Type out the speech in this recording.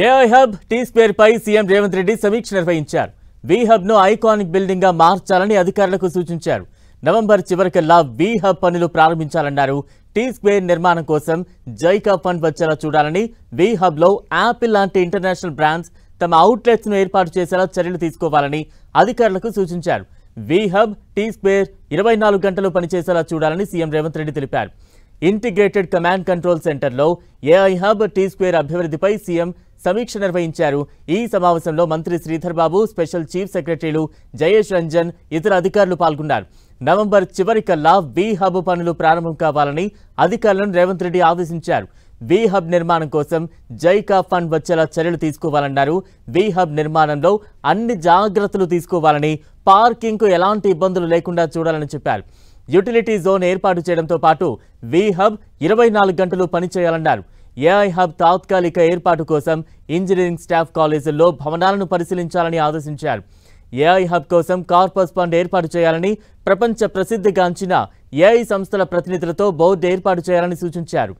AI hub tea square pi CM Revanth Reddy సమీక్ష నిర్వహించారు. వి hub ను ఐకానిక్ బిల్డింగ్ గా మార్చాలని అధికారులకు సూచించారు. నవంబర్ చివరికల్లా వి హబ్ పనులు ప్రారంభించాలన్నారు. టీ స్క్వేర్ నిర్మాణం కోసం జైకా ఫండ్ వచ్చేలా చూడాలని, వి హబ్ లో యాపిల్ లాంటి ఇంటర్నేషనల్ బ్రాండ్స్ తమ అవుట్లెట్స్ ను ఏర్పాటు చేసేలా చర్యలు తీసుకోవాలని అధికారులకు సూచించారు. వి హబ్ టీ స్క్వేర్ 24 గంటలు పనిచేసేలా చూడాలని సీఎం రేవంత్ రెడ్డి తెలిపారు. ఇంటిగ్రేటెడ్ కమాండ్ కంట్రోల్ సెంటర్లో ఏఐ హబ్ టీ స్క్వేర్ అభివృద్ధిపై సీఎం సమీక్ష నిర్వహించారు. ఈ సమావేశంలో మంత్రి శ్రీధర్ బాబు, స్పెషల్ చీఫ్ సెక్రటరీలు జయేష్ రంజన్, ఇతర అధికారులు పాల్గొన్నారు. నవంబర్ చివరికల్లా వి హబ్ పనులు ప్రారంభం కావాలని అధికారులను రేవంత్ రెడ్డి ఆదేశించారు. వి హబ్ నిర్మాణం కోసం జైకా ఫండ్ వచ్చేలా చర్యలు తీసుకోవాలన్నారు. వి హబ్ నిర్మాణంలో అన్ని జాగ్రత్తలు తీసుకోవాలని, పార్కింగ్ కు ఎలాంటి ఇబ్బందులు లేకుండా చూడాలని చెప్పారు. యూటిలిటీ జోన్ ఏర్పాటు చేయడంతో పాటు వి హబ్ 24 గంటలు పనిచేయాలన్నారు. ఏఐ హబ్ తాత్కాలిక ఏర్పాటు కోసం ఇంజనీరింగ్ స్టాఫ్ కాలేజీల్లో భవనాలను పరిశీలించాలని ఆదేశించారు. ఏఐ హబ్ కోసం కార్పస్ ఫండ్ ఏర్పాటు చేయాలని, ప్రపంచ ప్రసిద్ధిగాంచిన ఏఐ సంస్థల ప్రతినిధులతో బోర్డు ఏర్పాటు చేయాలని సూచించారు.